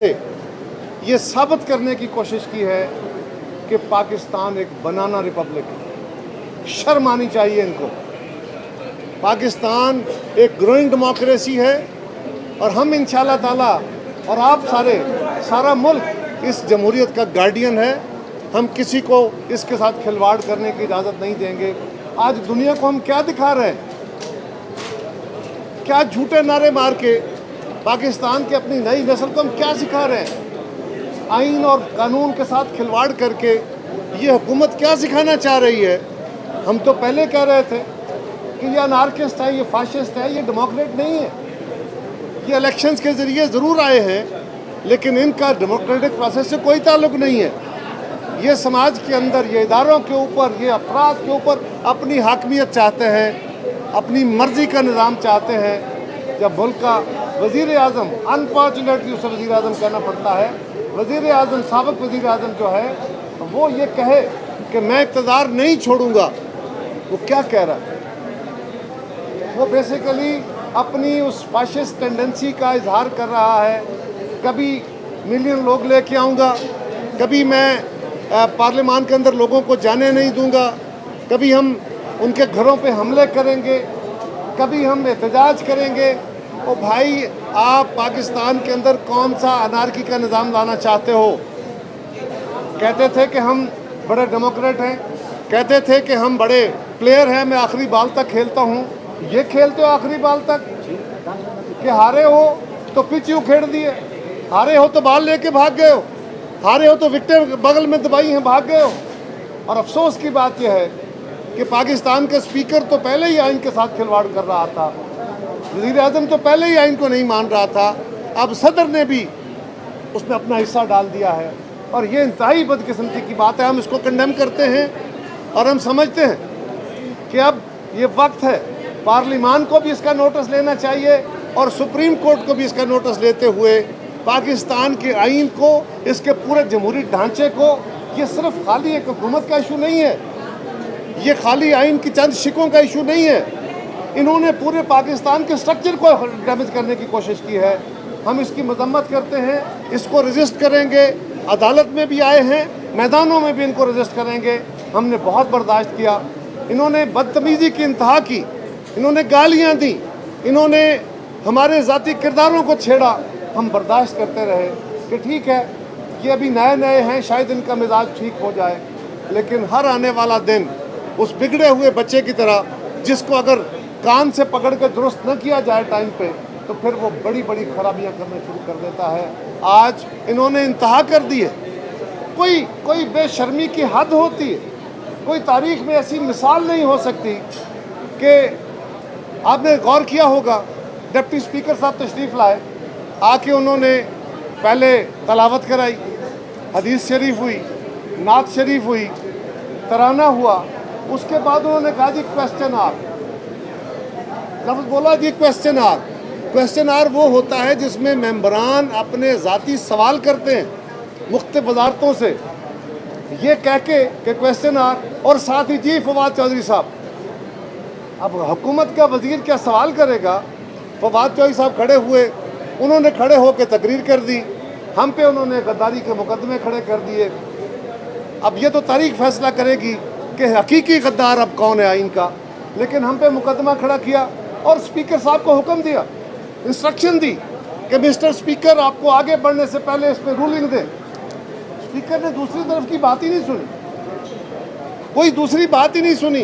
ये साबित करने की कोशिश की है कि पाकिस्तान एक बनाना रिपब्लिक है। शर्म आनी चाहिए इनको। पाकिस्तान एक ग्रोइंग डेमोक्रेसी है और हम इंशाल्लाह ताला और आप सारा मुल्क इस जमहूरियत का गार्डियन है। हम किसी को इसके साथ खिलवाड़ करने की इजाज़त नहीं देंगे। आज दुनिया को हम क्या दिखा रहे हैं? क्या झूठे नारे मार के पाकिस्तान की अपनी नई नस्ल को हम क्या सिखा रहे हैं? आइन और कानून के साथ खिलवाड़ करके ये हुकूमत क्या सिखाना चाह रही है? हम तो पहले कह रहे थे कि ये अनार्किस्ट है, ये फाशिस्ट है, ये डेमोक्रेट नहीं है। ये इलेक्शंस के ज़रिए ज़रूर आए हैं, लेकिन इनका डेमोक्रेटिक प्रोसेस से कोई ताल्लुक नहीं है। ये समाज के अंदर, ये इदारों के ऊपर, ये अफराद के ऊपर अपनी हाकमियत चाहते हैं, अपनी मर्जी का निज़ाम चाहते हैं। जब मुल्क का वज़ीर आज़म, अनफॉर्चुनेटली उसे वज़ीर आज़म कहना पड़ता है, वज़ीर आज़म, साबिक़ वज़ीर आज़म जो है वो ये कहे कि मैं इक़्तिदार नहीं छोड़ूंगा, वो क्या कह रहा है? वो बेसिकली अपनी उस फाशिस्ट टेंडेंसी का इजहार कर रहा है। कभी मिलियन लोग लेके आऊँगा, कभी मैं पार्लियामान के अंदर लोगों को जाने नहीं दूंगा, कभी हम उनके घरों पे हमले करेंगे, कभी हम एहतजाज करेंगे। ओ भाई, आप पाकिस्तान के अंदर कौन सा अनार्की का निज़ाम लाना चाहते हो? कहते थे कि हम बड़े डेमोक्रेट हैं, कहते थे कि हम बड़े प्लेयर हैं, मैं आखिरी बाल तक खेलता हूँ। ये खेलते हो आखिरी बाल तक कि हारे हो तो पिच उखेड़ दिए, हारे हो तो बाल लेके भाग गए हो, हारे हो तो विकेट बगल में दबाई हैं, भाग गए हो। और अफसोस की बात यह है कि पाकिस्तान के स्पीकर तो पहले ही आइन के साथ खिलवाड़ कर रहा था, वज़ीर आज़म तो पहले ही आइन को नहीं मान रहा था, अब सदर ने भी उसमें अपना हिस्सा डाल दिया है। और ये इंतहाई बदकिस्मती की बात है। हम इसको कंडेम करते हैं और हम समझते हैं कि अब ये वक्त है, पार्लियामान को भी इसका नोटिस लेना चाहिए और सुप्रीम कोर्ट को भी इसका नोटिस लेते हुए पाकिस्तान के आइन को, इसके पूरे जमहूरी ढांचे को, ये सिर्फ खाली एक हुकूमत का इशू नहीं है, ये खाली आइन की चंद शिकों का इशू नहीं है। इन्होंने पूरे पाकिस्तान के स्ट्रक्चर को डैमेज करने की कोशिश की है। हम इसकी मजम्मत करते हैं, इसको रजिस्ट करेंगे। अदालत में भी आए हैं, मैदानों में भी इनको रजिस्ट करेंगे। हमने बहुत बर्दाश्त किया। इन्होंने बदतमीज़ी की इंतहा की, इन्होंने गालियाँ दी, इन्होंने हमारे ज़ाती किरदारों को छेड़ा। हम बर्दाश्त करते रहे कि ठीक है, ये अभी नए नए हैं, शायद इनका मिजाज ठीक हो जाए। लेकिन हर आने वाला दिन उस बिगड़े हुए बच्चे की तरह, जिसको अगर कान से पकड़ के दुरुस्त न किया जाए टाइम पे, तो फिर वो बड़ी बड़ी खराबियां करना शुरू कर देता है। आज इन्होंने इंतहा कर दी है। कोई बेशर्मी की हद होती है। कोई तारीख में ऐसी मिसाल नहीं हो सकती कि आपने गौर किया होगा, डिप्टी स्पीकर साहब तशरीफ़ लाए, आके उन्होंने पहले तलावत कराई, हदीस शरीफ हुई, नात शरीफ हुई, तराना हुआ। उसके बाद उन्होंने कहा जी क्वेश्चन आर, लफ्ज़ बोला जी क्वेश्चन आर। क्वेश्चन आर वो होता है जिसमें मेंबरान अपने ज़ाती सवाल करते हैं मुख्तलिफ वजारतों से, ये कह के कि क्वेश्चन आर, और साथ ही जी फवाद चौधरी साहब। अब हुकूमत का वज़ीर क्या सवाल करेगा? फवाद चौधरी साहब खड़े हुए, उन्होंने खड़े होकर तकरीर कर दी, हम पे उन्होंने गद्दारी के मुकदमे खड़े कर दिए। अब ये तो तारीख फैसला करेगी कि हकीकी गद्दार अब कौन है आइन का, लेकिन हम पे मुकदमा खड़ा किया और स्पीकर साहब को हुक्म दिया, इंस्ट्रक्शन दी कि मिस्टर स्पीकर, आपको आगे बढ़ने से पहले इस पर रूलिंग दें। स्पीकर ने दूसरी तरफ की बात ही नहीं सुनी, कोई दूसरी बात ही नहीं सुनी।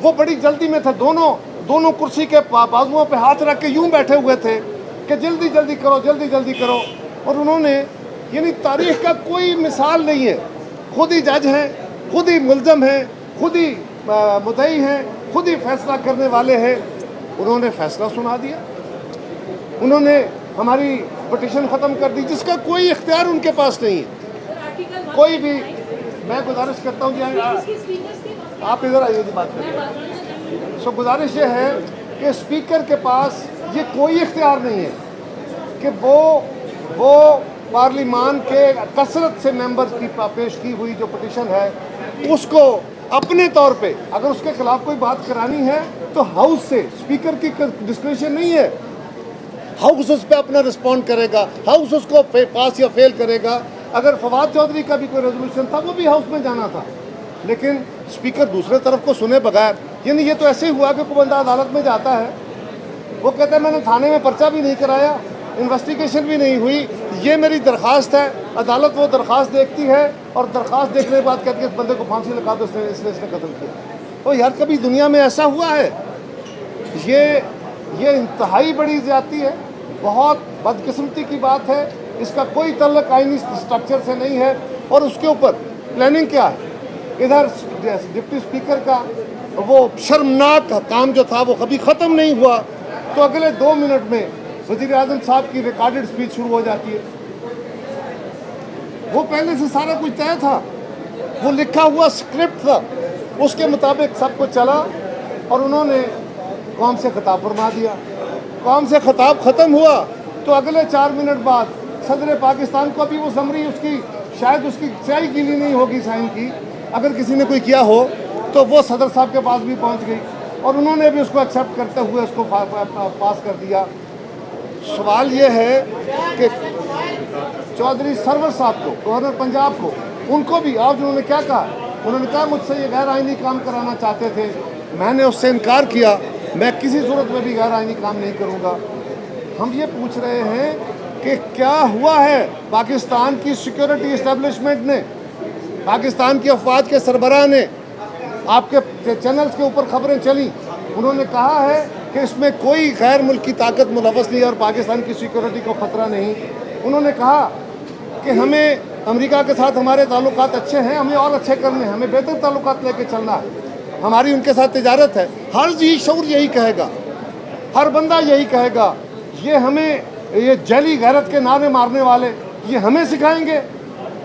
वो बड़ी जल्दी में थे, दोनों कुर्सी के बाजुओं पे हाथ रख के यूं बैठे हुए थे कि जल्दी जल्दी करो, जल्दी जल्दी करो। और उन्होंने, यानी तारीख का कोई मिसाल नहीं है, खुद ही जज हैं, खुद ही मुल्ज़म हैं, खुद ही मुद्दई हैं, खुद ही फैसला करने वाले हैं। उन्होंने फैसला सुना दिया, उन्होंने हमारी पिटीशन ख़त्म कर दी, जिसका कोई इख्तियार उनके पास नहीं है। कोई भी, मैं गुजारिश करता हूँ जी, आप इधर आइए जी, बात करिए। सो गुजारिश ये है कि स्पीकर के पास ये कोई इख्तियार नहीं है कि वो पार्लियामान के कसरत से मेंबर्स की पेश की हुई जो पिटीशन है, उसको अपने तौर पे, अगर उसके खिलाफ कोई बात करानी है तो हाउस से, स्पीकर की डिस्क्रिप्शन नहीं है हाउस उस पर अपना रिस्पॉन्ड करेगा, हाउस उसको पास या फेल करेगा। अगर फवाद चौधरी का भी कोई रेजोल्यूशन था वो भी हाउस में जाना था, लेकिन स्पीकर दूसरे तरफ को सुने बगैर, यानी ये तो ऐसे ही हुआ कि कोई बंदा अदालत में जाता है, वो कहता है मैंने थाने में पर्चा भी नहीं कराया, इन्वेस्टिगेशन भी नहीं हुई, ये मेरी दरख्वास्त है, अदालत वो दरख्वास्त देखती है और दरख्वास्त देखने के बाद कहती है इस बंदे को फांसी लगा दो, इसने कत्ल किया। तो यार कभी दुनिया में ऐसा हुआ है? ये इंतहाई बड़ी ज़्यादती है, बहुत बदकिस्मती की बात है। इसका कोई तल्लक आईनी स्ट्रक्चर से नहीं है। और उसके ऊपर प्लानिंग क्या है? इधर डिप्टी स्पीकर का वो शर्मनाक काम जो था वो कभी ख़त्म नहीं हुआ, तो अगले 2 मिनट में वज़ीर आज़म साहब की रिकॉर्डेड स्पीच शुरू हो जाती है। वो पहले से सारा कुछ तय था, वो लिखा हुआ स्क्रिप्ट था, उसके मुताबिक सब कुछ चला और उन्होंने कौम से खिताब फरमा दिया। कौम से खिताब ख़त्म हुआ तो अगले 4 मिनट बाद सदर पाकिस्तान को अभी वो समरी उसकी शायद उसकी स्याही गीली नहीं होगी साइन की, अगर किसी ने कोई किया हो तो वो सदर साहब के पास भी पहुंच गई और उन्होंने भी उसको एक्सेप्ट करते हुए उसको पास कर दिया। सवाल ये है कि चौधरी सरवर साहब को, गवर्नर पंजाब को, उनको भी आज उन्होंने क्या कहा? उन्होंने कहा मुझसे ये गैर आइनी काम कराना चाहते थे, मैंने उससे इनकार किया, मैं किसी सूरत में भी गैर आइनी काम नहीं करूँगा। हम ये पूछ रहे हैं कि क्या हुआ है? पाकिस्तान की सिक्योरिटी इस्टेब्लिशमेंट ने, पाकिस्तान की अफवाज के सरबराह ने, आपके चैनल्स के ऊपर खबरें चली, उन्होंने कहा है कि इसमें कोई गैर मुल्की ताकत मुलव्वस नहीं है और पाकिस्तान की सिक्योरिटी को ख़तरा नहीं। उन्होंने कहा कि हमें अमेरिका के साथ हमारे ताल्लुकात अच्छे हैं, हमें और अच्छे करने हैं, हमें बेहतर ताल्लुकात लेके चलना है, हमारी उनके साथ तिजारत है। हर जी शऊर यही कहेगा, हर बंदा यही कहेगा। ये हमें ये जैली गैरत के नारे मारने वाले ये हमें सिखाएंगे?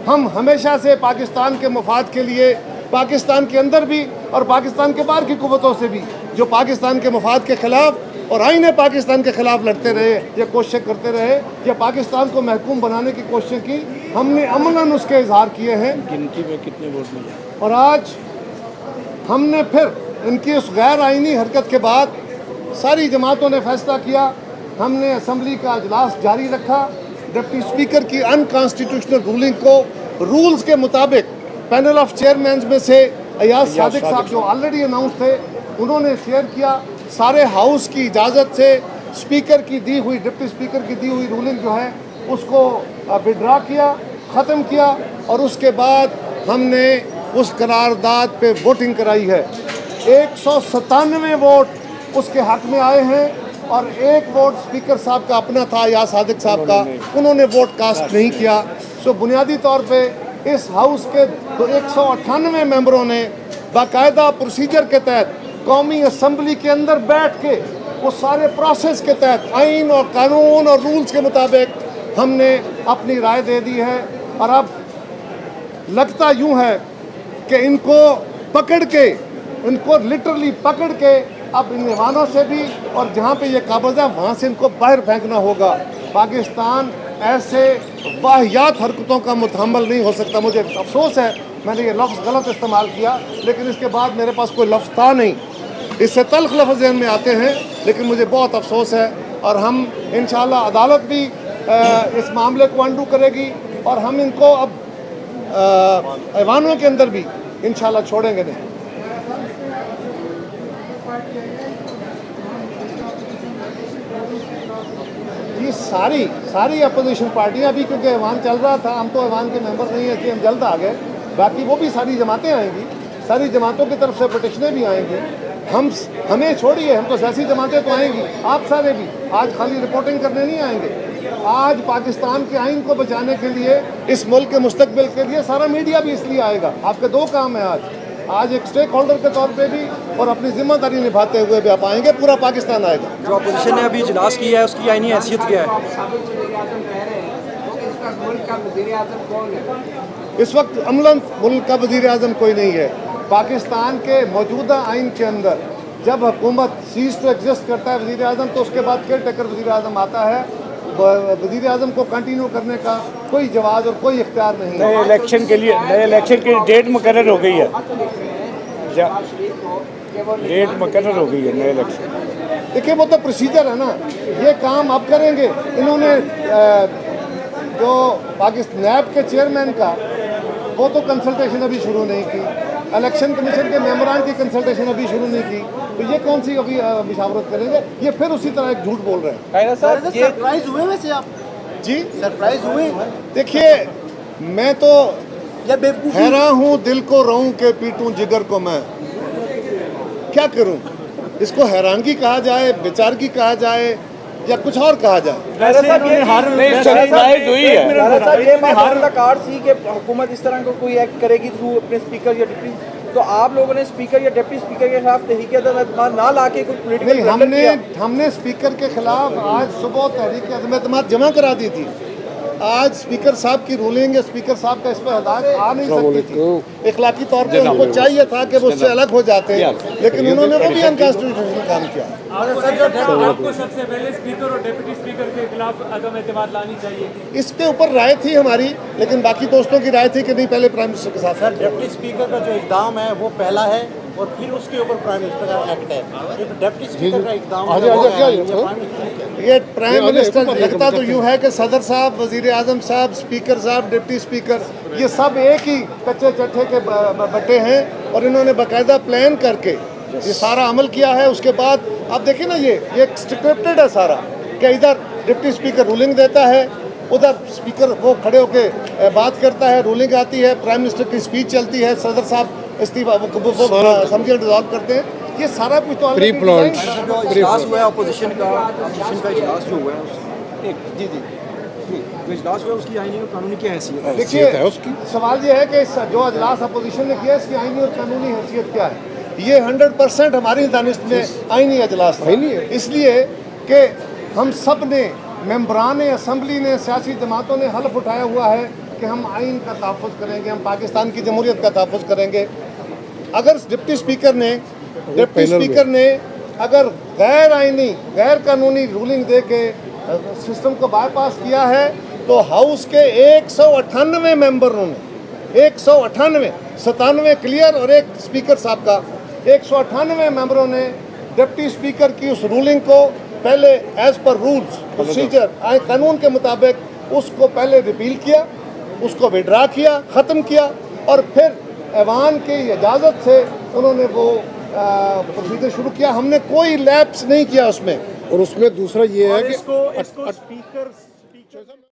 हम हमेशा से पाकिस्तान के मफाद के लिए, पाकिस्तान के अंदर भी और पाकिस्तान के बाहर की कुव्वतों से भी जो पाकिस्तान के मफाद के ख़िलाफ़ और आईने पाकिस्तान के ख़िलाफ़ लड़ते रहे, ये कोशिश करते रहे, या पाकिस्तान को महकूम बनाने की कोशिश की, हमने अमलन उसके इजहार किए हैं। गिनती में कितने वोट मिले? और आज हमने फिर इनकी उस गैर आइनी हरकत के बाद सारी जमातों ने फैसला किया, हमने असम्बली का अजलास जारी रखा। डिप्टी स्पीकर की अनकॉन्स्टिट्यूशनल रूलिंग को रूल्स के मुताबिक पैनल ऑफ चेयरमैन में से अयाज सादिक साहब जो ऑलरेडी अनाउंस थे, उन्होंने शेयर किया। सारे हाउस की इजाज़त से स्पीकर की दी हुई, डिप्टी स्पीकर की दी हुई रूलिंग जो है उसको विड्रा किया, ख़त्म किया और उसके बाद हमने उस करारदाद पे वोटिंग कराई है। 197 वोट उसके हक में आए हैं और 1 वोट स्पीकर साहब का अपना था, या सादिक साहब का, उन्होंने वोट कास्ट नहीं किया। सो बुनियादी तौर पे इस हाउस के 198 मेंबरों ने बाकायदा प्रोसीजर के तहत कौमी असम्बली के अंदर बैठ के वो सारे प्रोसेस के तहत आइन और कानून और रूल्स के मुताबिक हमने अपनी राय दे दी है। और अब लगता यूँ है कि इनको पकड़ के, इनको लिटरली पकड़ के अब इन ईवानों से भी और जहाँ पे ये काबज़ है वहाँ से इनको बाहर फेंकना होगा। पाकिस्तान ऐसे वाहियात हरकतों का मुतहम्मल नहीं हो सकता। मुझे अफसोस है मैंने ये लफ्ज़ गलत इस्तेमाल किया, लेकिन इसके बाद मेरे पास कोई लफ्ज़ था नहीं। इससे तल्ख लफ्ज़ ज़हन में आते हैं, लेकिन मुझे बहुत अफसोस है। और हम इंशाअल्लाह अदालत भी इस मामले को अंडू करेगी और हम इनको अब ऐवानों के अंदर भी इंशाअल्लाह छोड़ेंगे नहीं। ये सारी अपोजिशन पार्टियां भी, क्योंकि ऐवान चल रहा था, हम तो ऐवान के मेंबर नहीं है इसलिए हम जल्द आ गए, बाकी वो भी सारी जमातें आएंगी, सारी जमातों की तरफ से पटिशनें भी आएंगी। हमें छोड़िए, हम तो सियासी जमातें तो आएंगी, आप सारे भी आज खाली रिपोर्टिंग करने नहीं आएंगे। आज पाकिस्तान के आइन को बचाने के लिए, इस मुल्क के मुस्तकबिल के लिए सारा मीडिया भी इसलिए आएगा। आपके 2 काम है आज एक स्टेक होल्डर के तौर पे भी और अपनी जिम्मेदारी निभाते हुए भी आप आएंगे। पूरा पाकिस्तान आएगा। जो अपोजिशन ने अभी इजलास किया है उसकी आईनी हैसियत क्या है? इस वक्त अमलन मुल्क का वज़ीर आज़म कोई नहीं है। पाकिस्तान के मौजूदा आइन के अंदर जब हुकूमत सीज टू एग्जिस्ट करता है वज़ीर आज़म, तो उसके बाद केयर टेकर वज़ीर आज़म आता है। वज़ीर आज़म को कंटिन्यू करने का कोई जवाब और कोई इख्तियार नहीं है। नए इलेक्शन के लिए नए इलेक्शन की डेट मुकर्रर हो गई है, डेट मुकर्रर हो गई है नए इलेक्शन। देखिए वो तो प्रोसीजर है ना, ये काम अब करेंगे। इन्होंने जो पाकिस्तान नैब के चेयरमैन का वो तो कंसल्टेशन अभी शुरू नहीं की, इलेक्शन कमीशन के मेंबरान की कंसल्टेशन अभी शुरू नहीं की, तो ये कौन सी अभी मुशावरत करेंगे? ये फिर उसी तरह एक झूठ बोल रहे हैं। सरप्राइज हुए वैसे आप? जी सरप्राइज हुए देखिए, मैं तो या बेवकूफी? हैरान हूँ, दिल को रोऊं के पीटूं जिगर को मैं, क्या करूं? इसको हैरानगी कहा जाए, बेचारगी कहा जाए, या कुछ और कहा जाए? सरप्राइज हुई है। ये हर कार्ड सी कि हुकूमत इस तरह को कोई एक्ट करेगी थ्रू अपने स्पीकर या डिप्टी, तो आप लोगों ने स्पीकर या डिप्टी स्पीकर के खिलाफ तहरीक अदम ना ला के कुछ पोलिटिकल नहीं, हमने स्पीकर के खिलाफ आज सुबह तहरीक अदम एतमाद जमा करा दी थी। आज स्पीकर साहब की रूलिंग है, स्पीकर साहब का इस पर हदायत आ नहीं सकती थी। इखलाकी तौर पर उनको चाहिए था कि वो उससे अलग हो जाते, लेकिन उन्होंने वो भी अनकॉन्स्टिट्यूशनल काम किया। आपको सबसे पहले स्पीकर और डिप्टी स्पीकर के खिलाफ अदम एतमाद लानी चाहिए थी। इसके ऊपर राय थी हमारी, लेकिन बाकी दोस्तों की राय थी कि नहीं, पहले प्राइम मिनिस्टर के साथ। सर, डिप्टी स्पीकर का जो इकदाम है वो पहला है और फिर उसके ऊपर प्राइम मिनिस्टर का एक्ट है। डिप्टी स्पीकर का इकदाम ये प्राइम मिनिस्टर लगता तो यूँ है कि सदर साहब, वजीर आजम साहब, स्पीकर साहब, डिप्टी स्पीकर, ये सब एक ही कच्चे चट्टे के बट्टे हैं, और इन्होंने बाकायदा प्लान करके ये सारा अमल किया है। उसके बाद आप देखिए ना, ये स्क्रिप्टेड है सारा, कि इधर डिप्टी स्पीकर रूलिंग देता है, उधर स्पीकर वो खड़े होके बात करता है, रूलिंग आती है, प्राइम मिनिस्टर की स्पीच चलती है, सदर साहब इस्तीफा वो समझे डिजॉल्व करते हैं। ये सारा कुछ तो प्री प्लान इजलास हुआ है अपोजिशन का इजलास जो हुआ है जी जो इजलास हुआ है उसकी आईनी और कानूनी क्या हैसियत है? देखिए, सवाल ये है कि जो अजलास अपोजिशन ने किया इसकी आईनी और कानूनी हैसियत क्या है? ये 100% हमारी दानिश में आईनी अजलास था, इसलिए कि हम सब ने, मेंबरान असम्बली ने, सियासी जमातों ने हल्फ उठाया हुआ है कि हम आइन का तहफ़्फ़ुज़ करेंगे, हम पाकिस्तान की जमहूरियत का तहफ़्फ़ुज़ करेंगे। अगर डिप्टी स्पीकर ने अगर गैर आइनी, गैर कानूनी रूलिंग दे के सिस्टम को बाईपास किया है, तो हाउस के 198 मेंबरों ने, 198, 97 क्लियर और एक स्पीकर साहब का, 198 मेंबरों ने डिप्टी स्पीकर की उस रूलिंग को पहले एज पर रूल्स प्रोसीजर कानून के मुताबिक उसको पहले रिपील किया, उसको विड्रा किया, ख़त्म किया, और फिर ऐवान की इजाज़त से उन्होंने वो प्रोसीजर शुरू किया। हमने कोई लैप्स नहीं किया उसमें। और उसमें दूसरा ये है कि